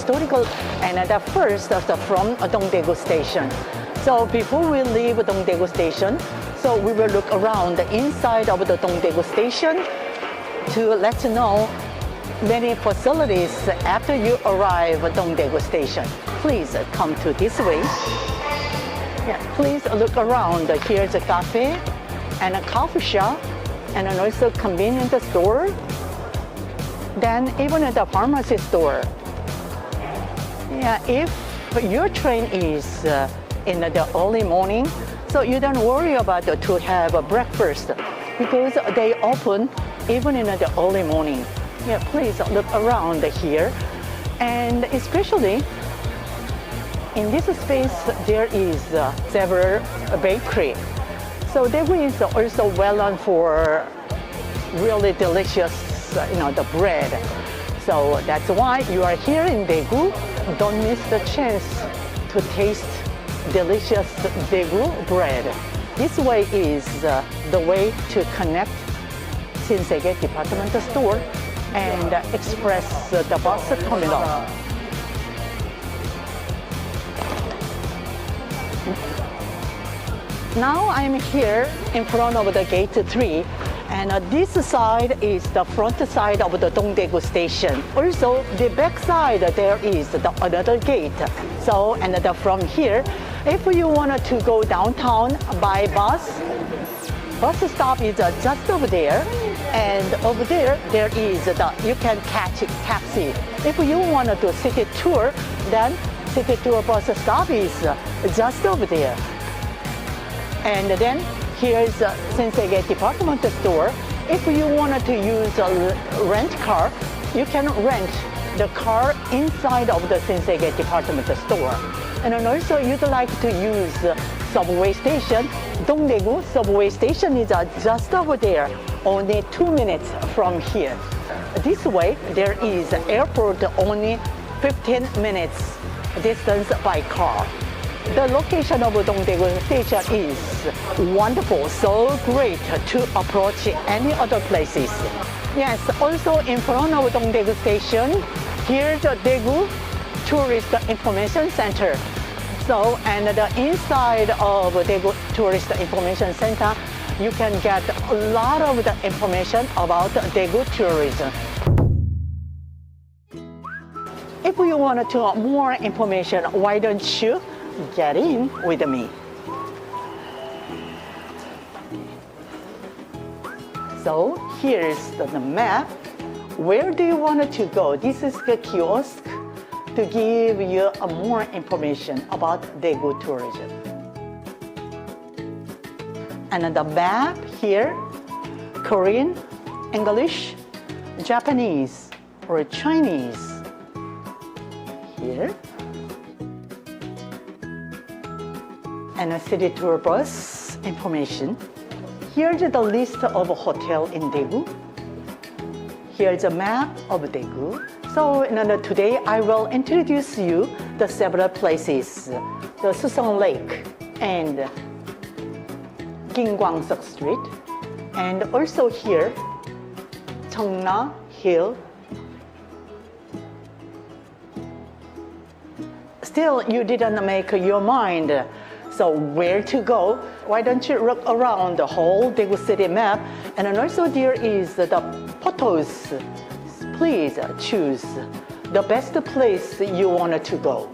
historical and the first from Dongdaegu Station. So before we leave Dongdaegu Station, so we will look around the inside of the Dongdaegu Station to let you know many facilities after you arrive at Dongdaegu Station. Please come to this way. Yeah, please look around. Here's a cafe and a coffee shop and also convenience store. Then even at the pharmacy store. Yeah, if your train is in the early morning, so you don't worry about to have a breakfast because they open even in the early morning. Yeah, please look around here. And especially in this space, there is several bakery. So Daegu is also well known for really delicious, the bread. So that's why you are here in Daegu. Don't miss the chance to taste delicious Daegu bread. This way is the way to connect Shinsegae department store and express the bus terminal. Now I'm here in front of the gate 3, and this side is the front side of the Dongdaegu Station. Also, the back side there is another gate. So, and from here, if you wanted to go downtown by bus stop is just over there, and over there is you can catch taxi. If you want to do city tour, then city tour bus stop is just over there. And then here's Shinsegae department store. If you wanted to use a rent car, you can rent the car inside of the Shinsegae department store. And then also you'd like to use subway station. Dongdaegu subway station is just over there, only 2 minutes from here. This way, there is airport only 15 minutes distance by car. The location of Dongdaegu Station is wonderful, so great to approach any other places. Yes, also in front of Dongdaegu Station, here's the Daegu Tourist Information Center. So, and the inside of Daegu Tourist Information Center, you can get a lot of the information about Daegu tourism. If you want to more information, why don't you get in with me? So here's the map. Where do you want to go? This is the kiosk to give you more information about Daegu tourism. And the map here, Korean, English, Japanese, or Chinese. Here. And a city tour bus information. Here's the list of hotel in Daegu. Here's a map of Daegu. So today I will introduce you the several places, the Susong Lake and Gingwangseok Street, and also here, Cheongna Hill. Still, you didn't make your mind. So where to go? Why don't you look around the whole Daegu city map? And then also there is the photos. Please choose the best place you want to go.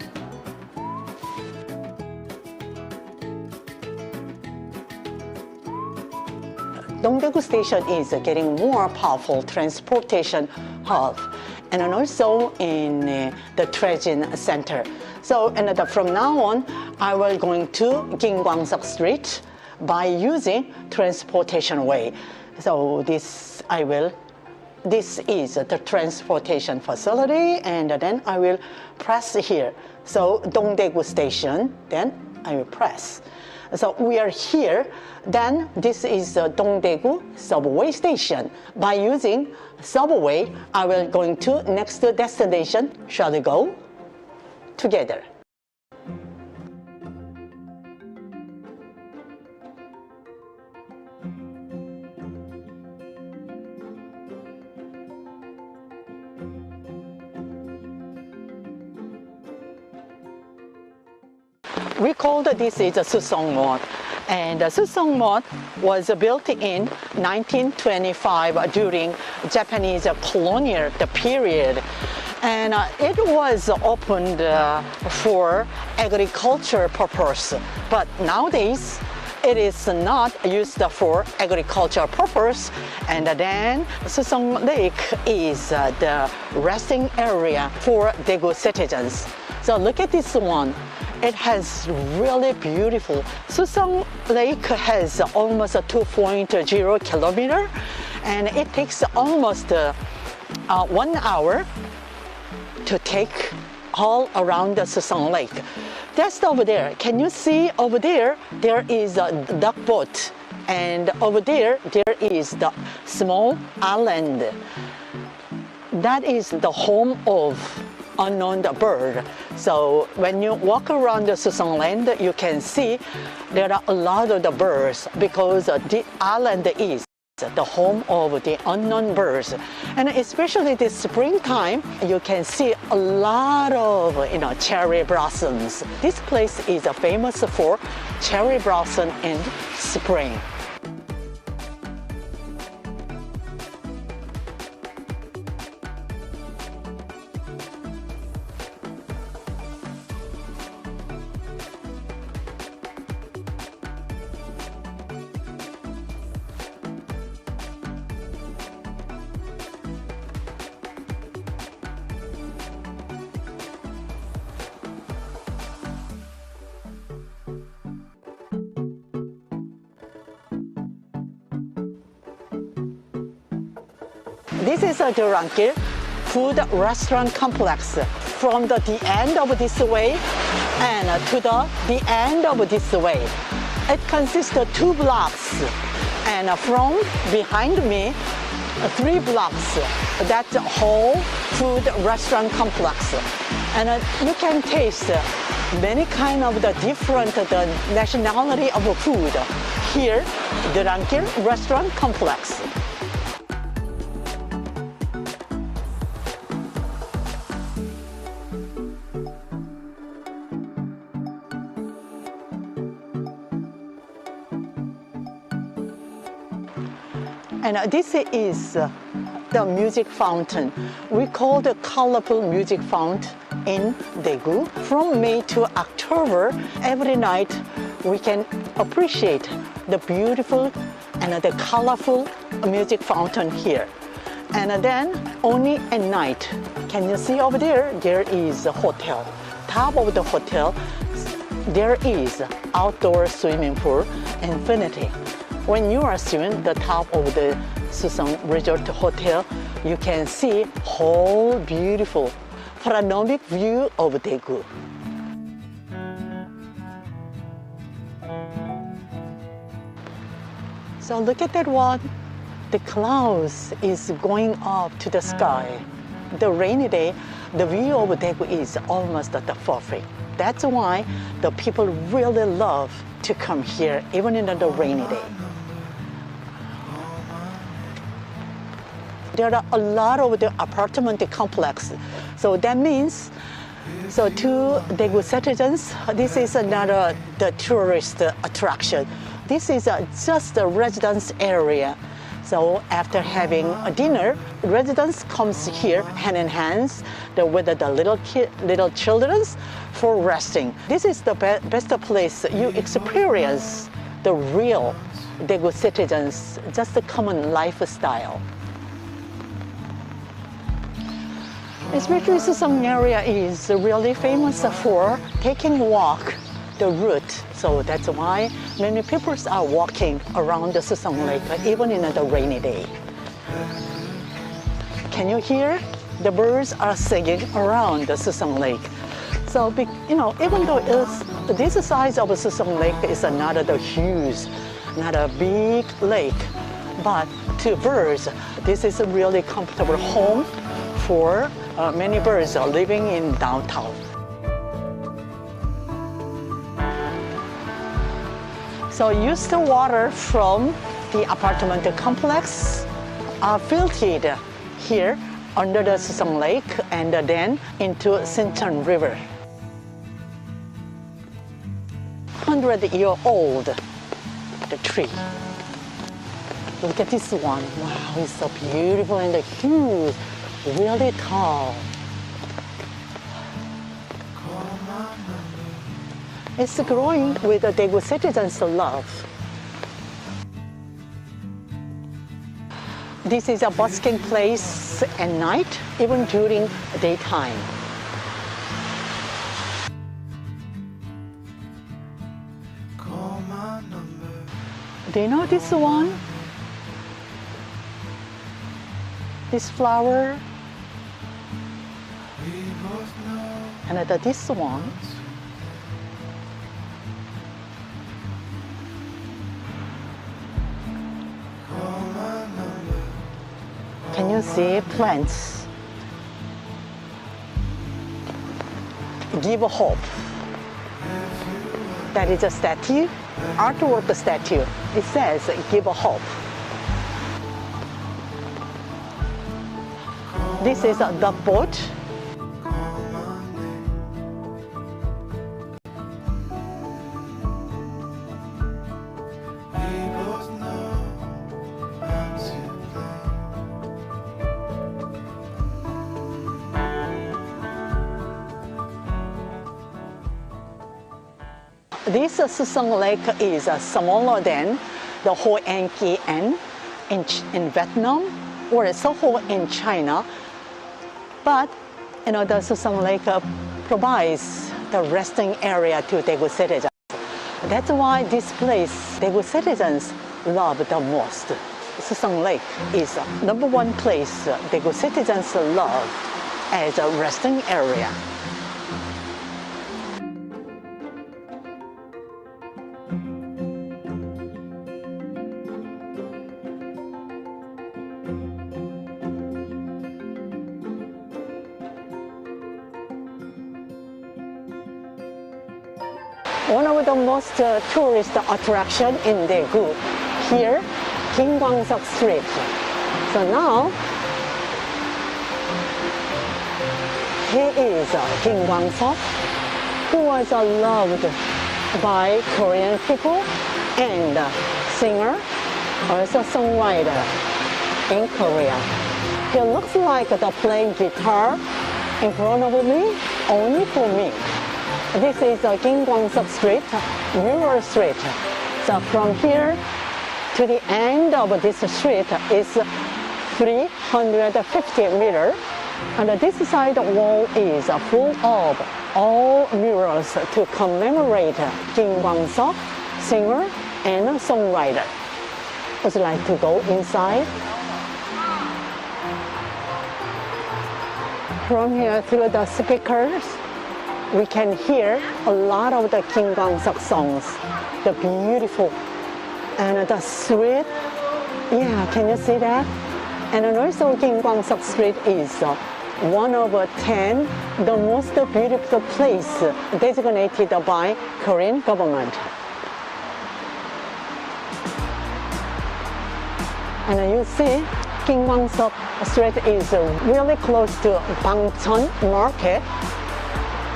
Dongdaegu Station is getting more powerful transportation hub, and then also in the Trejin Center. So, and from now on, I will going to Gingwangseok Street by using transportation way. So this is the transportation facility, and then I will press here. So Dongdaegu Station, then I will press. So we are here, then this is the Dongdaegu subway station. By using subway, I will going to next destination. Shall we go together? We called this is a Susongmot. And Susongmot was built in 1925 during Japanese colonial period. And it was opened for agriculture purpose. But nowadays, it is not used for agriculture purpose. And then Susong Lake is the resting area for Daegu citizens. So look at this one. It has really beautiful. Susong Lake has almost 2.0 kilometer, and it takes almost 1 hour to take all around the Susong Lake. Just over there, can you see over there, there is a duck boat, and over there, there is the small island. That is the home of unknown bird. So when you walk around the Susong Land, you can see there are a lot of the birds because the island is the home of the unknown birds. And especially this springtime, you can see a lot of cherry blossoms. This place is famous for cherry blossom in spring. This is a Durankil food restaurant complex. From the end of this way and to the end of this way. It consists of 2 blocks, and from behind me, 3 blocks. That's the whole food restaurant complex. And you can taste many kind of the different nationality of food here, the Durankil restaurant complex. And this is the music fountain. We call the colorful music fountain in Daegu. From May to October, every night we can appreciate the beautiful and the colorful music fountain here. And then only at night, can you see over there? There is a hotel. Top of the hotel, there is outdoor swimming pool, infinity. When you are swimming the top of the Susong Resort Hotel, you can see whole beautiful panoramic view of Daegu. So look at that one. The clouds is going up to the sky. The rainy day, the view of Daegu is almost at the perfect. That's why the people really love to come here, even in the rainy day. There are a lot of the apartment complex. So that means, so to Daegu citizens, this is another the tourist attraction. This is just a residence area. So after having a dinner, residents comes here hand in hand with the little children for resting. This is the best place you experience the real Daegu citizens, just a common lifestyle. Especially Susong area is really famous for taking walk the route. So that's why many people are walking around the Susong Lake, even in the rainy day. Can you hear? The birds are singing around the Susong Lake. So, even though this size of Susong Lake is not a huge, not a big lake, but to birds, this is a really comfortable home for many birds are living in downtown. So used water from the apartment complex are filtered here under the Susong Lake and then into Sinchon River. 600-year-old, the tree. Look at this one. Wow, it's so beautiful and huge, really tall. It's growing with the Daegu citizens' love. This is a busking place at night, even during daytime. Do you know this one? This flower? And this one? Can you see plants? Give hope. That is a statue, artwork statue. It says, give hope. This is the boat. This Susung Lake is smaller than the Ho An Ki An in Vietnam or Soho in China. But the Susung Lake provides the resting area to Daegu citizens. That's why this place Daegu citizens love the most. Susung Lake is number one place Daegu citizens love as a resting area. One of the most tourist attraction in Daegu, here, Kim Kwang-seok Street. So now, here is Kim Kwang-seok, who was loved by Korean people and singer, also songwriter in Korea. He looks like playing guitar in front of me, only for me. This is Kim Kwang-seok Street, Mural Street. So from here to the end of this street is 350 meters. And this side wall is full of all murals to commemorate Kim Kwang-seok, singer and songwriter. Would you like to go inside? From here through the speakers, we can hear a lot of the Kim Kwang-seok songs, the beautiful and the sweet. Yeah, can you see that? And also Kim Kwang-seok Street is one of 10 the most beautiful place designated by Korean government. And you see, Kim Kwang-seok Street is really close to Bangcheon Market.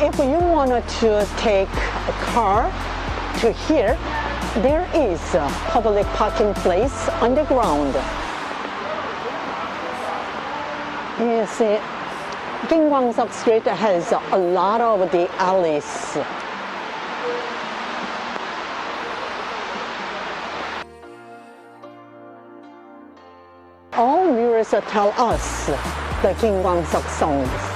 If you wanted to take a car to here, there is a public parking place underground. You see, Kim Kwang-seok Street has a lot of the alleys. All murals tell us the Kim Kwang-seok songs.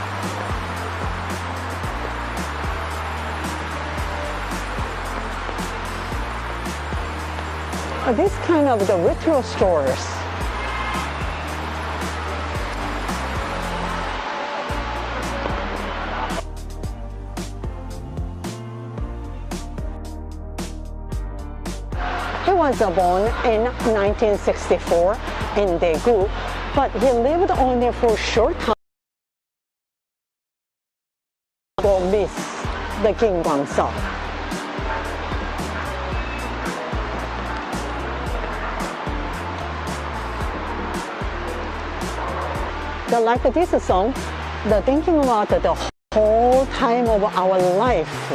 This kind of the retro stores. He was born in 1964 in Daegu, but he lived only for a short time to miss the Kim Kwang-seok. Like this song, the thinking about the whole time of our life.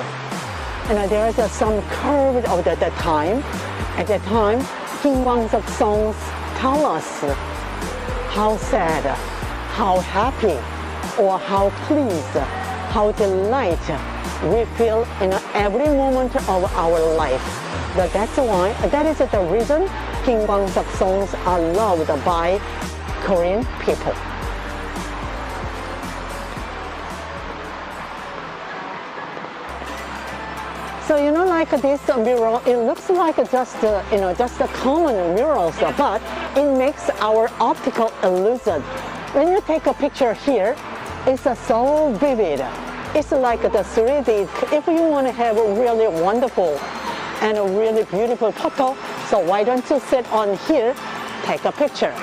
And there is some curve of the time. At the time, Kim Kwang-seok songs tell us how sad, how happy, or how pleased, how delight we feel in every moment of our life. But that's why, that is the reason Kim Kwang-seok songs are loved by Korean people. So like this mural, it looks like just just a common murals, but it makes our optical illusion. When you take a picture here, it's so vivid. It's like the 3D. If you want to have a really wonderful and a really beautiful photo, so why don't you sit on here, take a picture.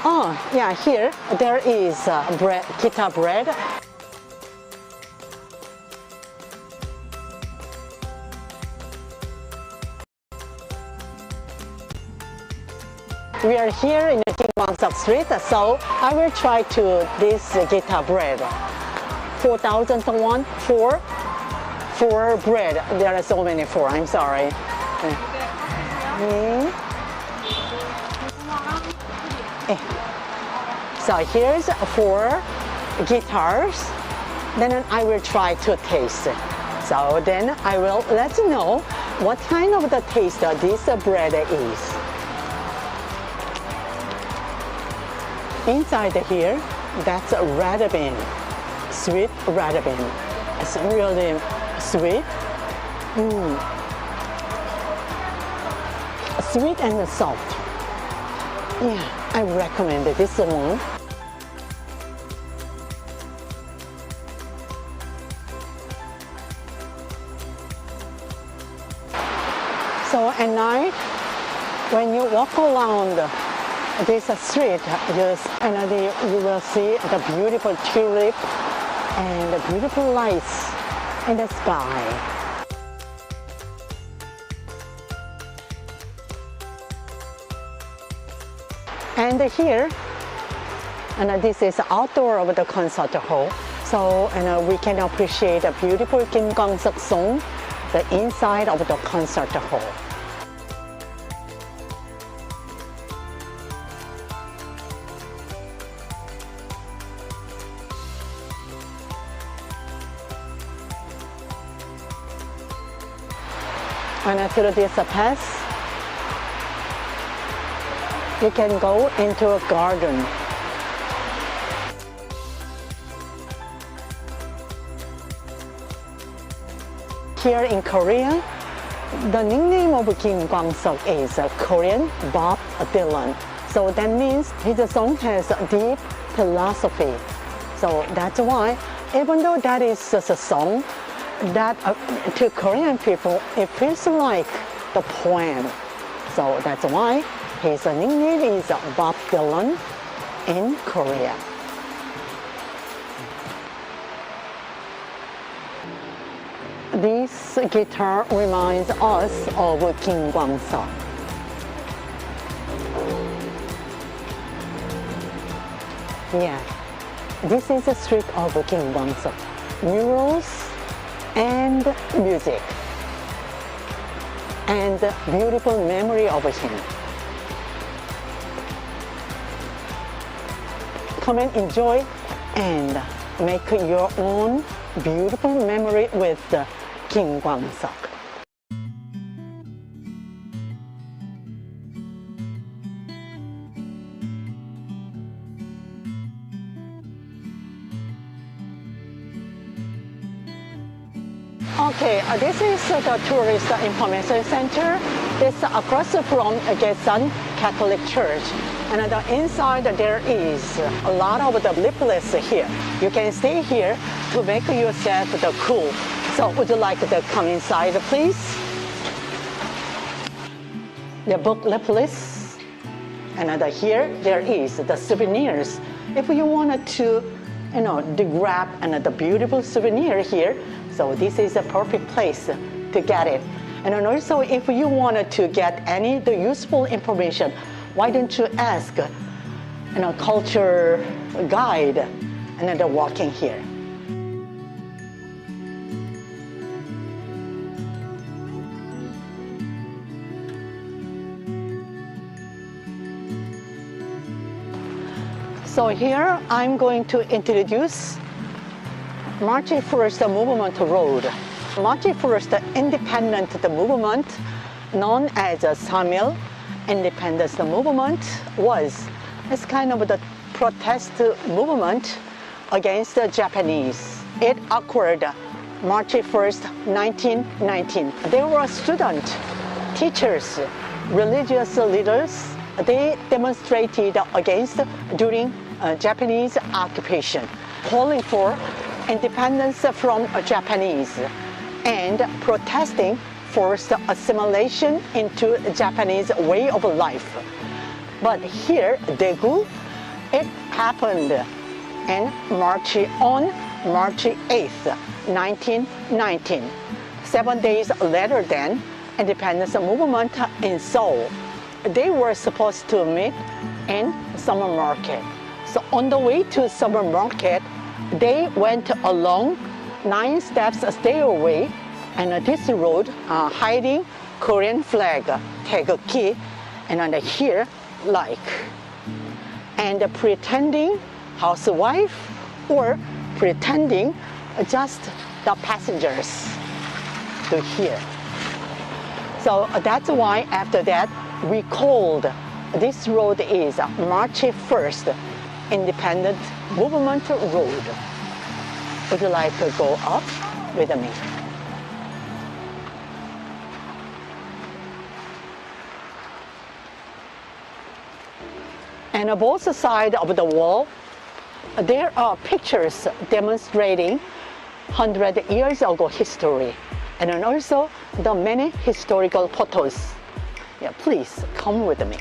Oh, yeah, here there is bread, guitar bread. We are here in the Kim Kwang-seok Street, so I will try to this guitar bread. 4,000 won for bread. There are so many for, I'm sorry. So here's 4 guitars. Then I will try to taste it. So then I will let you know what kind of the taste this bread is. Inside here, that's a red bean, sweet red bean. It's really sweet. Sweet and soft. Yeah, I recommend this one. So at night, when you walk around this street, you will see the beautiful tulip and the beautiful lights in the sky. And here, this is outdoor of the concert hall. So we can appreciate a beautiful Kim Kwang-seok song, the inside of the concert hall. And through this path, you can go into a garden. Here in Korea, the nickname of Kim Kwang-seok is Korean Bob Dylan. So that means his song has deep philosophy. So that's why, even though that is just a song, that to Korean people, it feels like the poem. So that's why his nickname is Bob Dylan in Korea. This guitar reminds us of Kim Kwang-seok. Yeah, this is the street of Kim Kwang-seok. Murals and music and beautiful memory of him. Come and enjoy and make your own beautiful memory with Kim Kwang-seok. Okay, this is the tourist information center. It's across from Gaesan Catholic Church. And inside there is a lot of the leaflets here. You can stay here to make yourself the cool. So would you like to come inside, please? The book leaflets. And here there is the souvenirs. If you wanted to, to grab the beautiful souvenir here, so this is a perfect place to get it. And then also, if you wanted to get any the useful information, why don't you ask culture guide, and then they're walking here. So here I'm going to introduce March 1st Movement Road. March 1st independent movement, known as the Samil Independence Movement, was it's kind of the protest movement against the Japanese. It occurred March 1st, 1919. There were students, teachers, religious leaders. They demonstrated against during Japanese occupation, calling for independence from Japanese and protesting forced assimilation into Japanese way of life. But here, Daegu, it happened on March 8th, 1919. 7 days later than independence movement in Seoul. They were supposed to meet in Summer Market. So on the way to Summer Market, they went along 9 steps stairway and this road hiding Korean flag, Taegukgi, and under here, and pretending housewife or pretending just the passengers to here. So that's why after that we called this road is March 1st Independent Movement Road. Would you like to go up with me? And on both sides of the wall, there are pictures demonstrating 100 years ago history, and then also the many historical photos. Yeah, please come with me.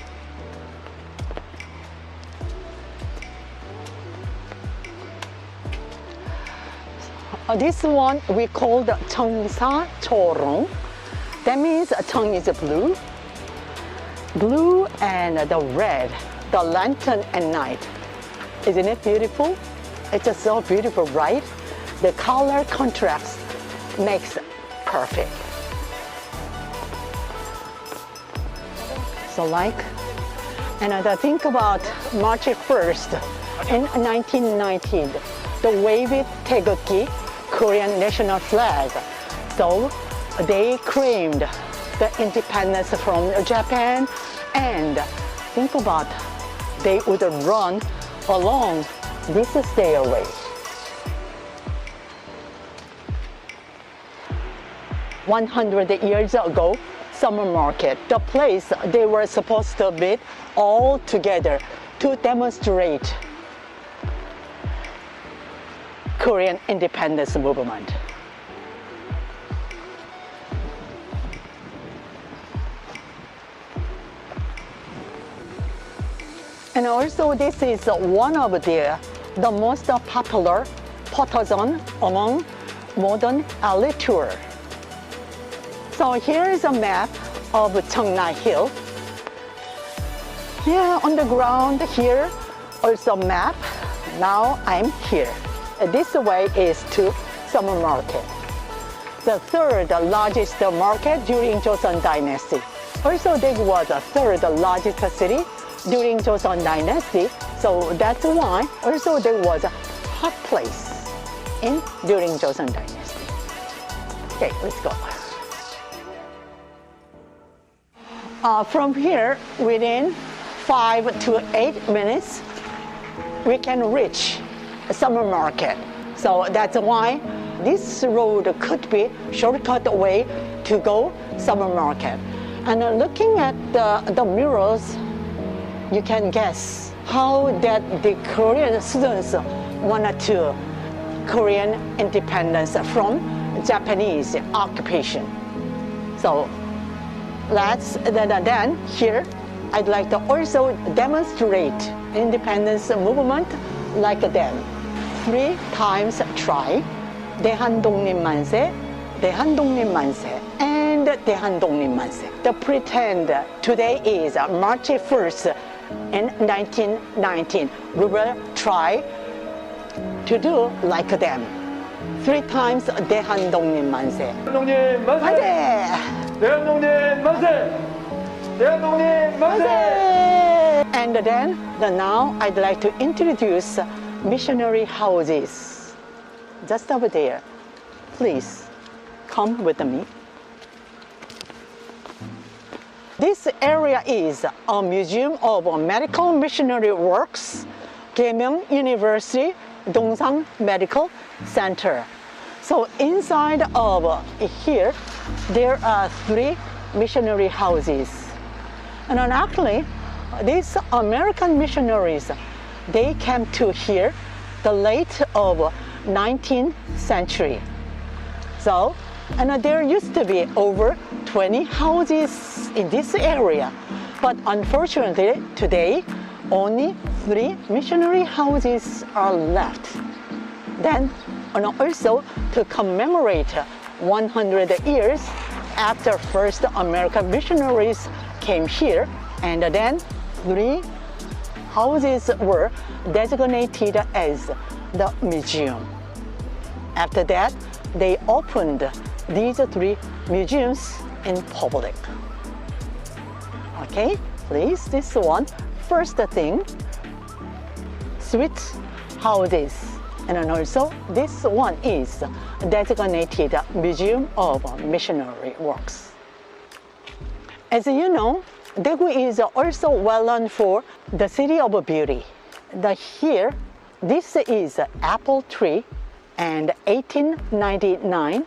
This one we called Cheongsa Chorong. That means Cheong is blue, blue and the red, the lantern at night. Isn't it beautiful? It's just so beautiful, right? The color contrast makes it perfect. So and think about March 1st in 1919, the waved Taegukgi, Korean national flag. So they claimed the independence from Japan, and think about they would run along this stairway. 100 years ago, Summer Market, the place they were supposed to meet all together to demonstrate Korean independence movement. And also this is one of the most popular photo zone among modern alley tour. So here is a map of Cheongna Hill. Yeah, on the ground here, also map. Now I'm here. This way is to Summer Market, the third largest market during Joseon Dynasty. Also, there was a third largest city during Joseon Dynasty, so that's why also there was a hot place during Joseon Dynasty. Okay, let's go. From here, within 5 to 8 minutes, we can reach Summer Market. So that's why this road could be a shortcut way to go Summer Market. And looking at the murals, you can guess how that the Korean students wanted to Korean independence from Japanese occupation. So then here, I'd like to also demonstrate independence movement like them. 3 times try, 대한독립 만세, 대한독립 만세 and 대한독립 만세. The pretend today is March 1st in 1919. We will try to do like them. 3 times 대한독립 만세. 대한독립 만세! 만세! 대한독립 만세! 대한독립 만세! And then now I'd like to introduce missionary houses. Just over there. Please come with me. This area is a museum of medical missionary works, Keimyung University Dongsan Medical Center. So inside of here, there are 3 missionary houses. And then actually, these American missionaries, they came to here the late of 19th century. So, and there used to be over 20 houses in this area. But unfortunately, today, only 3 missionary houses are left. Then, and also to commemorate 100 years after first American missionaries came here, and then 3 houses were designated as the museum. After that, they opened these 3 museums in public. Okay, please, this one. First thing, suite houses. And then also, this one is designated Museum of Missionary Works. As you know, Daegu is also well known for the city of beauty. Here, this is apple tree, and 1899,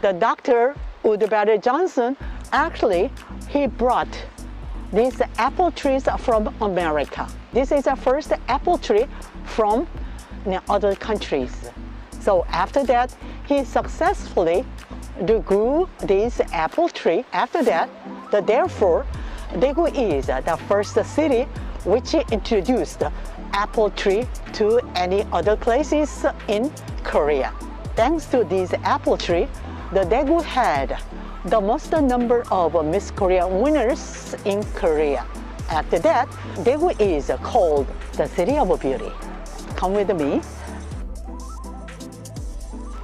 the Dr. Woodbury Johnson, actually, he brought these apple trees from America. This is the first apple tree from other countries. So after that, he successfully grew this apple tree. After that, therefore, Daegu is the first city which introduced apple tree to any other places in Korea. Thanks to this apple tree, the Daegu had the most number of Miss Korea winners in Korea. After that, Daegu is called the City of Beauty. Come with me.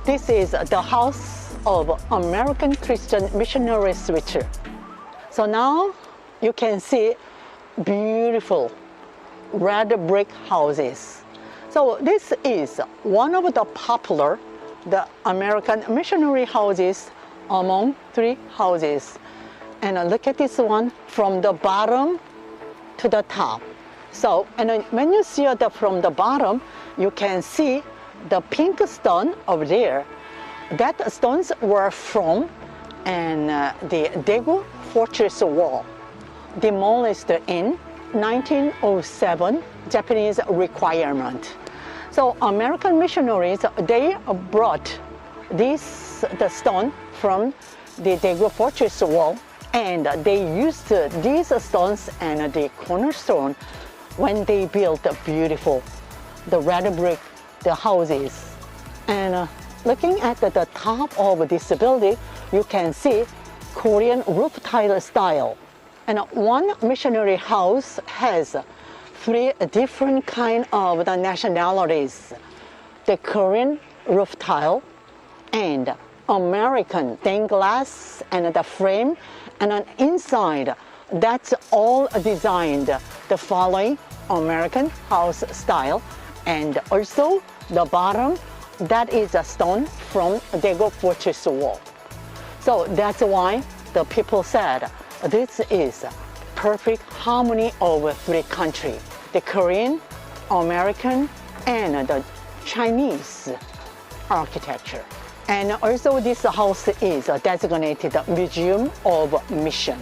This is the house of American Christian missionary switcher. So now you can see beautiful red brick houses. So this is one of the popular, the American missionary houses among 3 houses. And look at this one from the bottom to the top. So, and when you see it from the bottom, you can see the pink stone over there. That stones were from the Daegu Fortress Wall, demolished in 1907, Japanese requirement. So American missionaries, they brought the stone from the Daegu Fortress Wall, and they used these stones and the cornerstone when they built the red brick, the houses. And looking at the top of this building, you can see Korean roof tile style. And one missionary house has 3 different kind of the nationalities: the Korean roof tile, and American stained glass, and the frame, and on inside, that's all designed the following American house style. And also the bottom, that is a stone from Daegu Fortress Wall. So that's why the people said this is perfect harmony of 3 countries: the Korean, American, and the Chinese architecture. And also this house is designated Museum of Mission.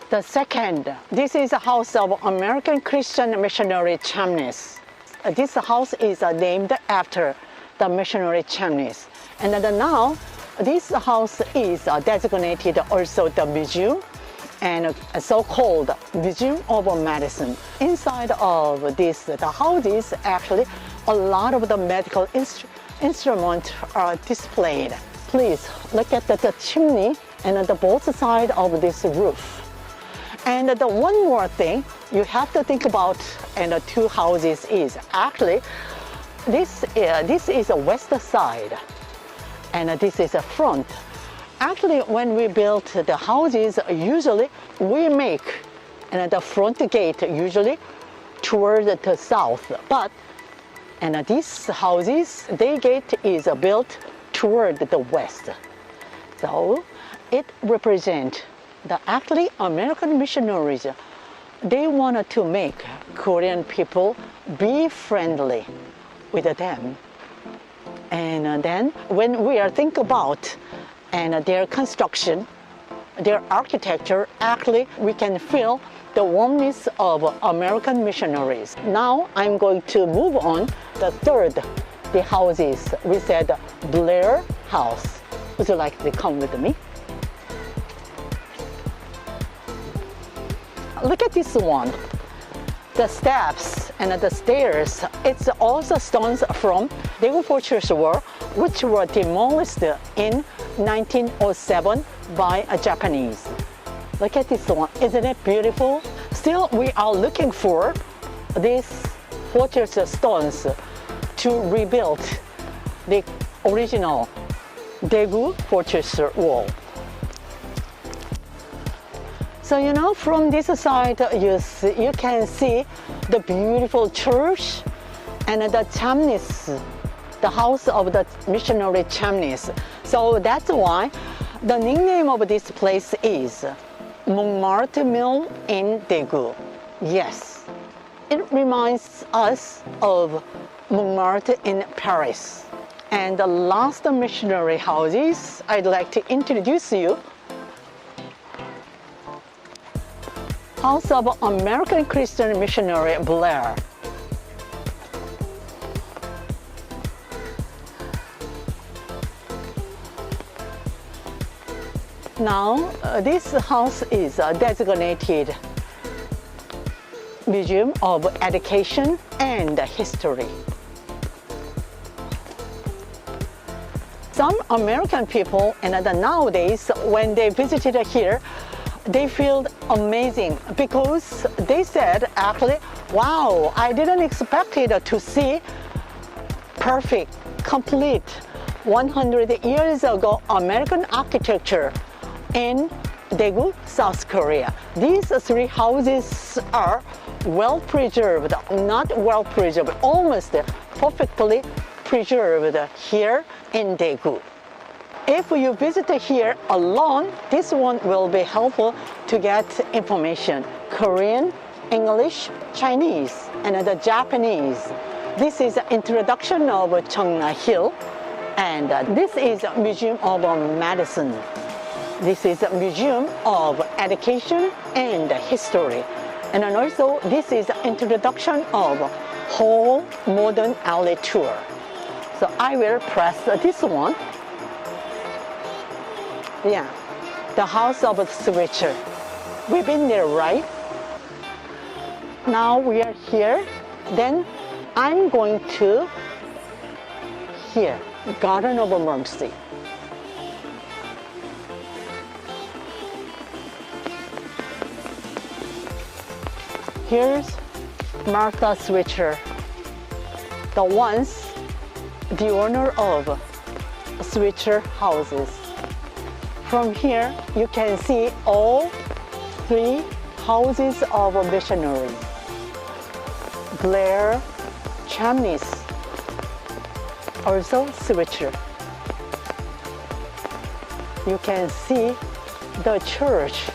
The second, this is a house of American Christian missionary chimneys. This house is named after the missionary chimneys. And then now, this house is designated also the museum. and a so-called Museum of Medicine. Inside of this, the houses, actually, a lot of the medical instruments are displayed. Please look at the chimney and the both sides of this roof. And the one more thing you have to think about in the two houses is actually this is a west side and this is a front. Actually, when we built the houses, usually we make the front gate usually toward the south, but these houses, their gate is built toward the west. So it represents the actually American missionaries. They wanted to make Korean people be friendly with them. And then when we are think about their construction, their architecture, actually we can feel the warmness of American missionaries. Now I'm going to move on the third, the houses. We said Blair House. Would you like to come with me? Look at this one. The steps and the stairs, it's also stones from Daegu Fortress War, which were demolished in 1907 by a Japanese. Look at this one, isn't it beautiful? Still, we are looking for these fortress stones to rebuild the original Daegu Fortress wall. So from this side, you can see the beautiful church and the chimneys, the house of the missionary chimneys. So that's why the nickname of this place is Montmartre Mill in Daegu. Yes, it reminds us of Montmartre in Paris. And the last missionary houses I'd like to introduce you. House of American Christian Missionary Blair. Now, this house is designated Museum of Education and History. Some American people, nowadays, when they visited here, they feel amazing because they said, actually, wow, I didn't expect it to see perfect, complete 100 years ago American architecture in Daegu, South Korea. These three houses are well preserved, not well preserved, almost perfectly preserved here in Daegu. If you visit here alone, this one will be helpful to get information. Korean, English, Chinese, and the Japanese. This is the introduction of Cheongna Hill, and this is Museum of Medicine. This is a Museum of Education and History. And then also, this is the introduction of whole modern alley tour. So I will press this one. Yeah, the house of the switcher. We've been there, right? Now we are here. Then I'm going to here, Garden of Mercy. Here's Martha Switcher, the owner of Switcher houses. From here, you can see all three houses of missionaries. Blair, chimneys, also Switcher. You can see the church